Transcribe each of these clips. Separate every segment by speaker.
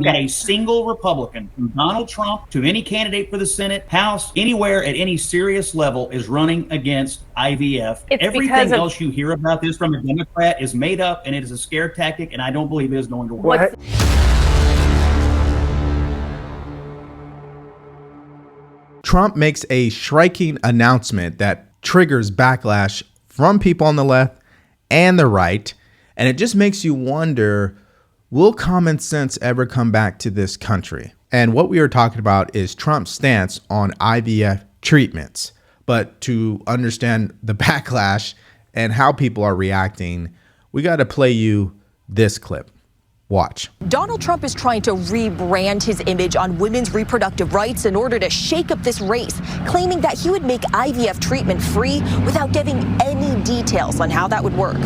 Speaker 1: Got a single Republican, from Donald Trump to any candidate for the Senate, House, anywhere at any serious level is running against IVF. Everything else you hear about this from a Democrat is made up, and it is a scare tactic, and I don't believe it is going to work.
Speaker 2: Trump makes a striking announcement that triggers backlash from people on the left and the right, and it just makes you wonder, will common sense ever come back to this country? And what we are talking about is Trump's stance on IVF treatments. But to understand the backlash and how people are reacting, we got to play you this clip. Watch.
Speaker 3: Donald Trump is trying to rebrand his image on women's reproductive rights in order to shake up this race, claiming that he would make IVF treatment free without giving any details on how that would work.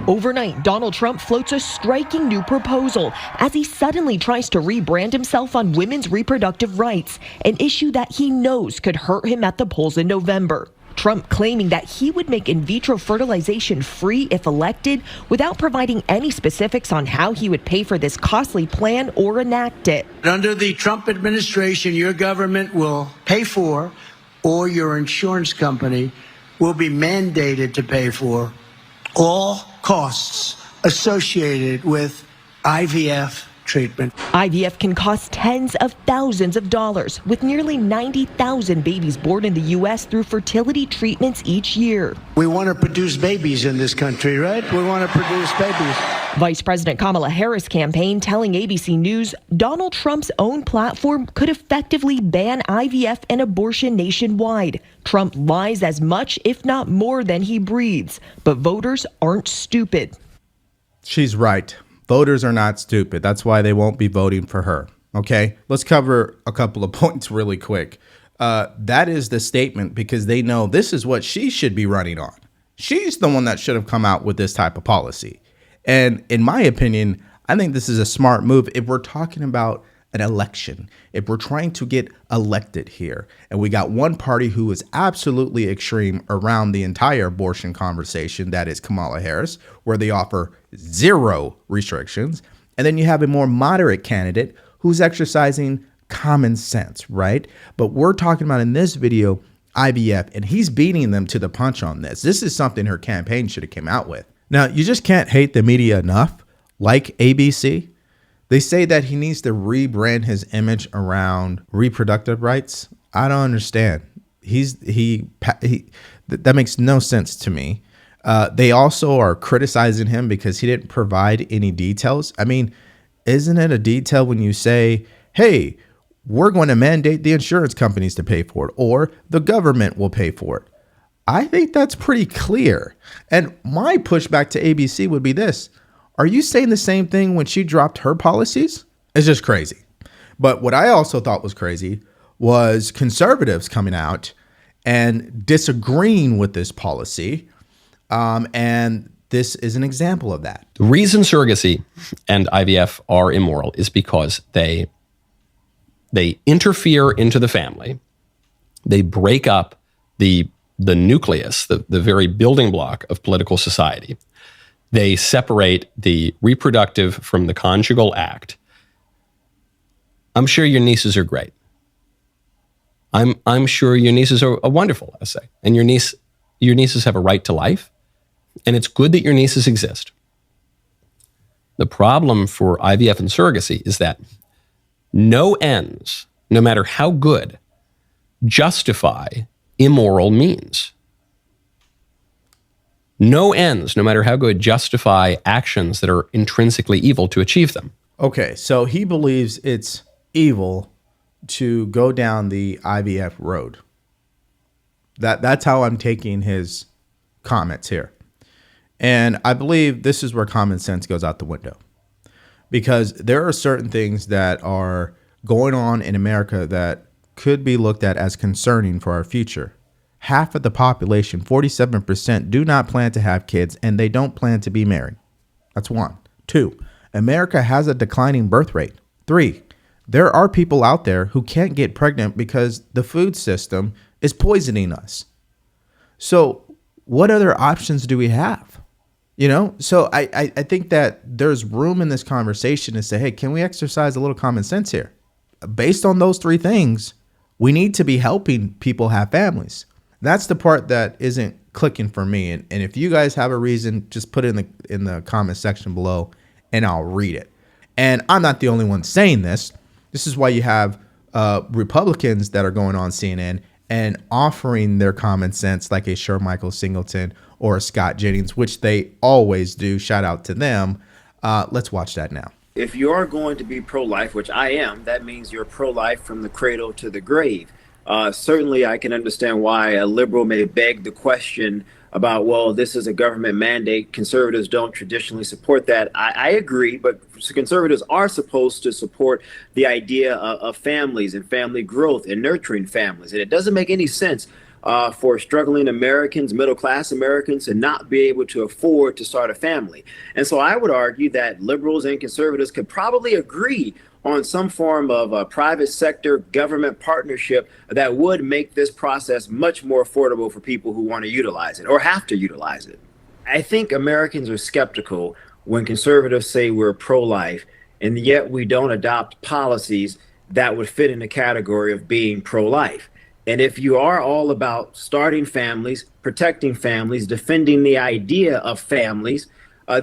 Speaker 3: Overnight, Donald Trump floats a striking new proposal as he suddenly tries to rebrand himself on women's reproductive rights, an issue that he knows could hurt him at the polls in November. Trump claiming that he would make in vitro fertilization free if elected without providing any specifics on how he would pay for this costly plan or enact it.
Speaker 4: Under the Trump administration, your government will pay for, or your insurance company will be mandated to pay for, all costs associated with IVF treatment.
Speaker 3: IVF can cost tens of thousands of dollars, with nearly 90,000 babies born in the U.S. through fertility treatments each year.
Speaker 4: We want to produce babies in this country, right? We want to produce babies.
Speaker 3: Vice President Kamala Harris' campaign telling ABC News Donald Trump's own platform could effectively ban IVF and abortion nationwide. Trump lies as much, if not more, than he breathes. But voters aren't stupid.
Speaker 2: She's right. Voters are not stupid. That's why they won't be voting for her. Okay, let's cover a couple of points really quick. That is the statement because they know this is what she should be running on. She's the one that should have come out with this type of policy. And in my opinion, I think this is a smart move if we're talking about an election, if we're trying to get elected here. And we got one party who is absolutely extreme around the entire abortion conversation, that is Kamala Harris, where they offer zero restrictions. And then you have a more moderate candidate who's exercising common sense, right? But we're talking about in this video, IVF, and he's beating them to the punch on this. This is something her campaign should have came out with. Now, you just can't hate the media enough, like ABC. They say that he needs to rebrand his image around reproductive rights. I don't understand. That makes no sense to me. They also are criticizing him because he didn't provide any details. I mean, isn't it a detail when you say, hey, we're going to mandate the insurance companies to pay for it, or the government will pay for it? I think that's pretty clear. And my pushback to ABC would be this. Are you saying the same thing when she dropped her policies? It's just crazy. But what I also thought was crazy was conservatives coming out and disagreeing with this policy. And this is an example of that.
Speaker 5: The reason surrogacy and IVF are immoral is because they interfere into the family. They break up the nucleus, the very building block of political society. They separate the reproductive from the conjugal act. I'm sure your nieces are great. I'm sure your nieces are wonderful, I say. And your nieces have a right to life. And it's good that your nieces exist. The problem for IVF and surrogacy is that no ends, no matter how good, justify immoral means. No ends, no matter how good, justify actions that are intrinsically evil to achieve them.
Speaker 2: Okay, so he believes it's evil to go down the IVF road. That's how I'm taking his comments here. And I believe this is where common sense goes out the window. Because there are certain things that are going on in America that could be looked at as concerning for our future. Half of the population, 47%, do not plan to have kids, and they don't plan to be married. That's one. Two, America has a declining birth rate. Three, there are people out there who can't get pregnant because the food system is poisoning us. So what other options do we have? You know, so I think that there's room in this conversation to say, hey, can we exercise a little common sense here? Based on those three things, we need to be helping people have families. That's the part that isn't clicking for me. And if you guys have a reason, just put it in the comment section below and I'll read it. And I'm not the only one saying this. This is why you have Republicans that are going on CNN and offering their common sense, like a Michael Singleton or a Scott Jennings, which they always do. Shout out to them. Let's watch that now.
Speaker 6: If you are going to be pro-life, which I am, that means you're pro-life from the cradle to the grave. Certainly, I can understand why a liberal may beg the question about, well, this is a government mandate. Conservatives don't traditionally support that. I agree, but conservatives are supposed to support the idea of families and family growth and nurturing families. And it doesn't make any sense for struggling Americans, middle-class Americans, to not be able to afford to start a family. And so I would argue that liberals and conservatives could probably agree on some form of a private sector government partnership that would make this process much more affordable for people who want to utilize it or have to utilize it. I think Americans are skeptical when conservatives say we're pro-life, and yet we don't adopt policies that would fit in the category of being pro-life. And if you are all about starting families, protecting families, defending the idea of families,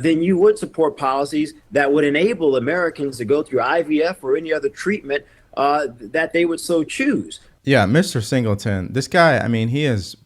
Speaker 6: then you would support policies that would enable Americans to go through IVF or any other treatment that they would so choose.
Speaker 2: Yeah, Mr. Singleton, this guy, I mean, he is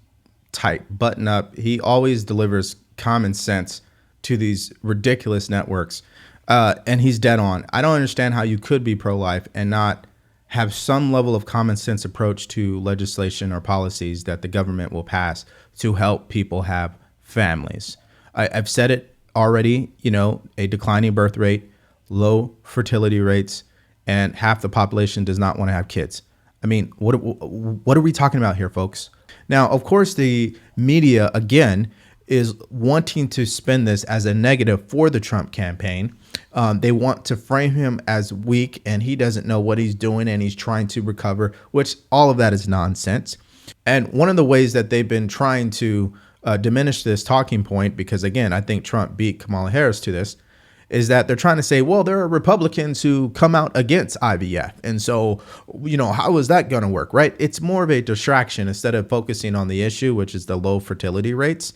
Speaker 2: tight, button up. He always delivers common sense to these ridiculous networks. And he's dead on. I don't understand how you could be pro-life and not have some level of common sense approach to legislation or policies that the government will pass to help people have families. I've said it already, you know, a declining birth rate, low fertility rates, and half the population does not want to have kids. I mean, what are we talking about here, folks? Now, of course, the media, again, is wanting to spin this as a negative for the Trump campaign. They want to frame him as weak and he doesn't know what he's doing and he's trying to recover, which all of that is nonsense. And one of the ways that they've been trying to diminish this talking point, because again, I think Trump beat Kamala Harris to this, is that they're trying to say, well, there are Republicans who come out against IVF. And so, you know, how is that going to work, right? It's more of a distraction instead of focusing on the issue, which is the low fertility rates.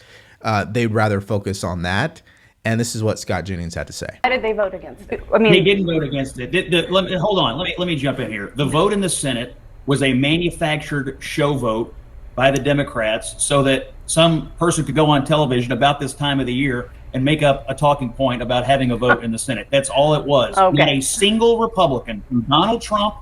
Speaker 2: They'd rather focus on that. And this is what Scott Jennings had to say.
Speaker 7: Why did they vote against it? I mean,
Speaker 1: they didn't vote against it. Hold on. Let me jump in here. The vote in the Senate was a manufactured show vote by the Democrats so that some person could go on television about this time of the year and make up a talking point about having a vote in the Senate. That's all it was.
Speaker 7: Okay.
Speaker 1: Not a single Republican, from Donald Trump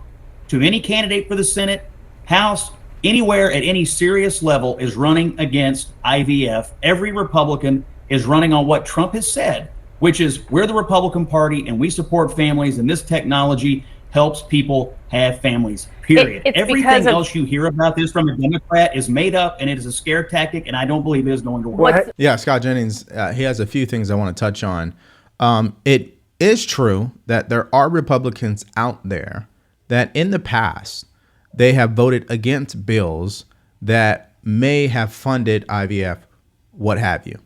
Speaker 1: to any candidate for the Senate, House, anywhere at any serious level, is running against IVF. Every Republican is running on what Trump has said, which is we're the Republican Party and we support families and this technology helps people have families, period. Everything else you hear about this from a Democrat is made up and it is a scare tactic, and I don't believe it is going to work.
Speaker 2: Yeah, Scott Jennings, he has a few things I want to touch on. It is true that there are Republicans out there that in the past, they have voted against bills that may have funded IVF, what have you.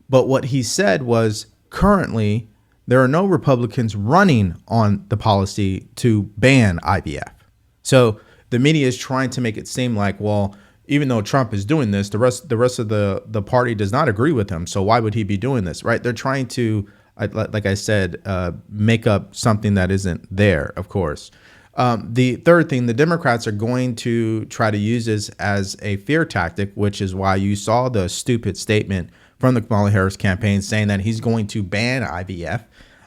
Speaker 2: But what he said was currently there are no Republicans running on the policy to ban IVF. So the media is trying to make it seem like, well, even though Trump is doing this, the rest of the party does not agree with him. So why would he be doing this, right? They're trying to, like I said, make up something that isn't there, of course. The third thing, the Democrats are going to try to use this as a fear tactic, which is why you saw the stupid statement from the Kamala Harris campaign saying that he's going to ban IVF.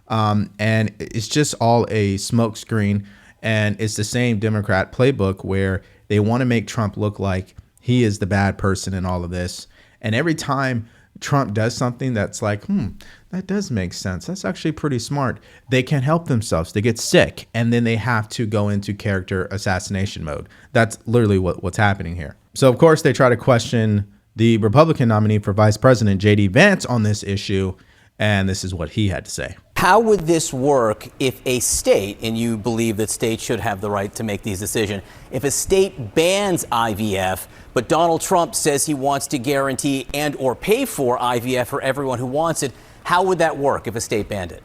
Speaker 2: And it's just all a smokescreen. And it's the same Democrat playbook where they want to make Trump look like he is the bad person in all of this. And every time Trump does something that's like, that does make sense, that's actually pretty smart, they can't help themselves. They get sick and then they have to go into character assassination mode. That's literally what's happening here. So, of course, they try to question the Republican nominee for vice president, J.D. Vance, on this issue. And this is what he had to say.
Speaker 7: How would this work if a state, and you believe that states should have the right to make these decisions, if a state bans IVF, but Donald Trump says he wants to guarantee and or pay for IVF for everyone who wants it, how would that work if a state banned it?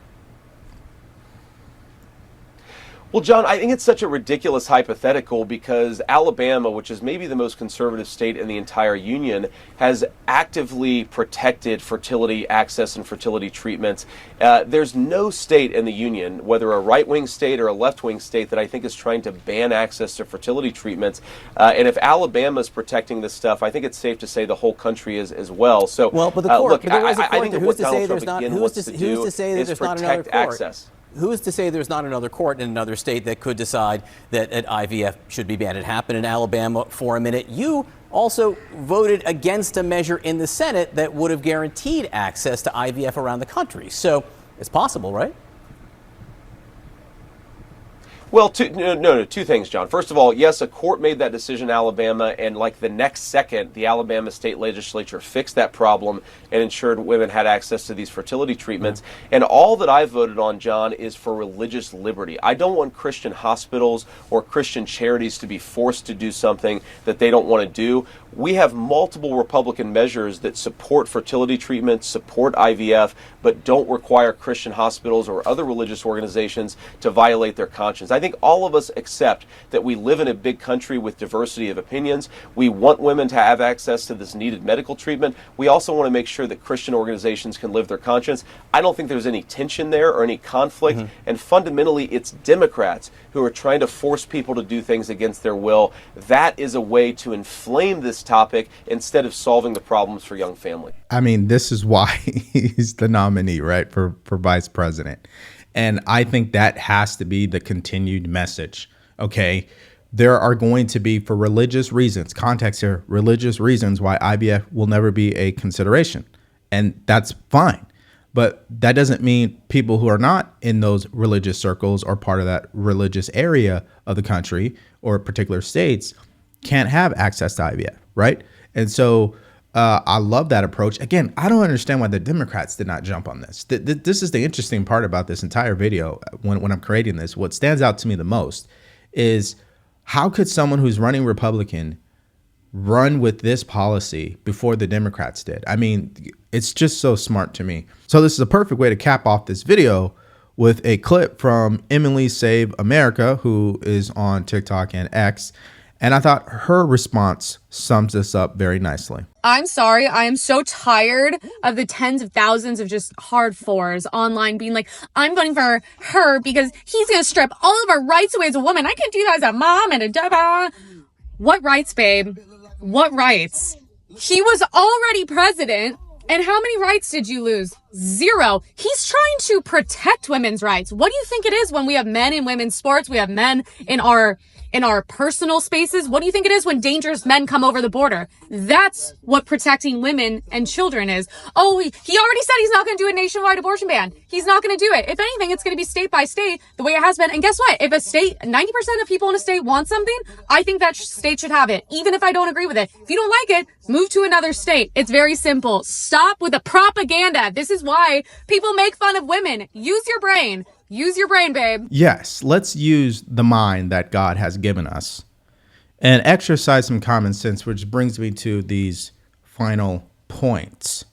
Speaker 8: Well, John, I think it's such a ridiculous hypothetical because Alabama, which is maybe the most conservative state in the entire union, has actively protected fertility access and fertility treatments. There's no state in the union, whether a right-wing state or a left-wing state, that I think is trying to ban access to fertility treatments. And if Alabama is protecting this stuff, I think it's safe to say the whole country is as well. So,
Speaker 7: well, but the court,
Speaker 8: look,
Speaker 7: but there is a court,
Speaker 8: I think that what Donald Trump again wants to do is protect access.
Speaker 7: Who's to say there's not another court in another state that could decide that IVF should be banned? It happened in Alabama for a minute. You also voted against a measure in the Senate that would have guaranteed access to IVF around the country. So it's possible, right?
Speaker 8: Well, two things, John. First of all, yes, a court made that decision in Alabama, and like the next second, the Alabama state legislature fixed that problem and ensured women had access to these fertility treatments. And all that I voted on, John, is for religious liberty. I don't want Christian hospitals or Christian charities to be forced to do something that they don't want to do. We have multiple Republican measures that support fertility treatments, support IVF, but don't require Christian hospitals or other religious organizations to violate their conscience. I think all of us accept that we live in a big country with diversity of opinions. We want women to have access to this needed medical treatment. We also want to make sure that Christian organizations can live their conscience. I don't think there's any tension there or any conflict. And fundamentally, it's Democrats who are trying to force people to do things against their will. That is a way to inflame this topic instead of solving the problems for young families.
Speaker 2: I mean, this is why he's the nominee, right, for vice president. And I think that has to be the continued message. Okay, there are going to be, for religious reasons, context here, religious reasons why IVF will never be a consideration. And that's fine. But that doesn't mean people who are not in those religious circles or part of that religious area of the country or particular states can't have access to IVF, right? And so I love that approach. Again, I don't understand why the Democrats did not jump on this. This is the interesting part about this entire video when I'm creating this. What stands out to me the most is how could someone who's running Republican run with this policy before the Democrats did? I mean, it's just so smart to me. So this is a perfect way to cap off this video with a clip from Emily Save America, who is on TikTok and X. And I thought her response sums this up very nicely.
Speaker 9: I'm sorry. I am so tired of the tens of thousands of just hard fours online being like, I'm voting for her because he's going to strip all of our rights away as a woman. I can't do that as a mom and a dad. What rights, babe? What rights? He was already president. And how many rights did you lose? 0. He's trying to protect women's rights. What do you think it is when we have men in women's sports? We have men in our personal spaces. What do you think it is when dangerous men come over the border? That's what protecting women and children is. Oh, he already said he's not going to do a nationwide abortion ban. He's not going to do it. If anything, it's going to be state by state the way it has been. And guess what? If a state, 90% of people in a state want something, I think that state should have it, even if I don't agree with it. If you don't like it, move to another state. It's very simple. Stop with the propaganda. This is why people make fun of women. Use your brain. Use your brain, babe.
Speaker 2: Yes, let's use the mind that God has given us and exercise some common sense, which brings me to these final points.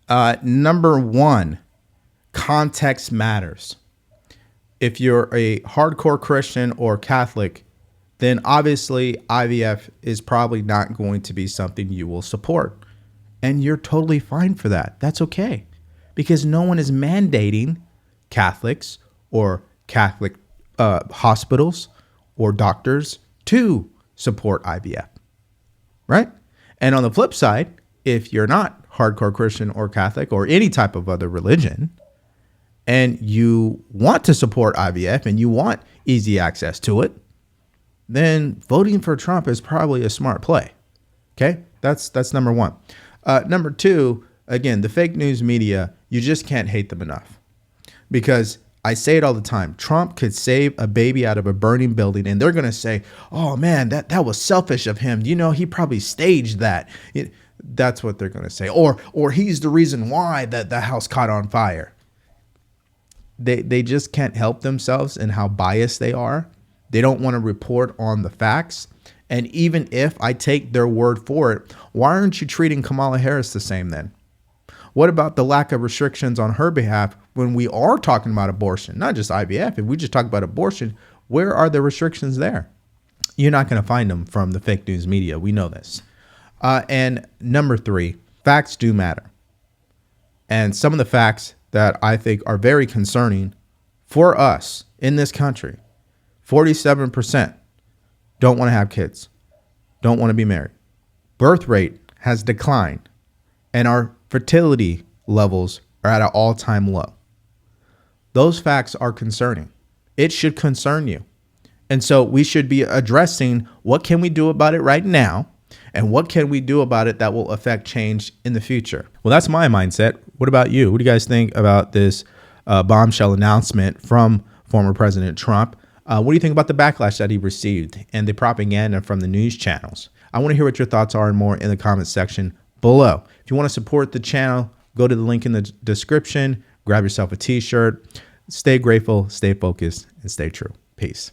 Speaker 2: Number 1, context matters. If you're a hardcore Christian or Catholic, then obviously IVF is probably not going to be something you will support. And you're totally fine for that. That's okay. Because no one is mandating Catholics or Catholic hospitals or doctors to support IVF, right? And on the flip side, if you're not hardcore Christian or Catholic or any type of other religion, and you want to support IVF and you want easy access to it, then voting for Trump is probably a smart play. Okay, that's number 1. Number 2, again, the fake news media, you just can't hate them enough, because I say it all the time. Trump could save a baby out of a burning building, and they're going to say, oh, man, that was selfish of him. You know, he probably staged that. That's what they're going to say. Or he's the reason why that the house caught on fire. they just can't help themselves in how biased they are. They don't want to report on the facts. And even if I take their word for it, why aren't you treating Kamala Harris the same then? What about the lack of restrictions on her behalf when we are talking about abortion, not just IVF? If we just talk about abortion, where are the restrictions there? You're not going to find them from the fake news media. We know this. And number 3, facts do matter. And some of the facts that I think are very concerning for us in this country, 47% don't want to have kids, don't want to be married. Birth rate has declined, and our fertility levels are at an all-time low. Those facts are concerning. It should concern you. And so we should be addressing what can we do about it right now, and what can we do about it that will affect change in the future. Well, that's my mindset. What about you? What do you guys think about this bombshell announcement from former President Trump? What do you think about the backlash that he received and the propaganda from the news channels? I want to hear what your thoughts are and more in the comments section below. If you want to support the channel, go to the link in the description, grab yourself a t-shirt. Stay grateful, stay focused, and stay true. Peace.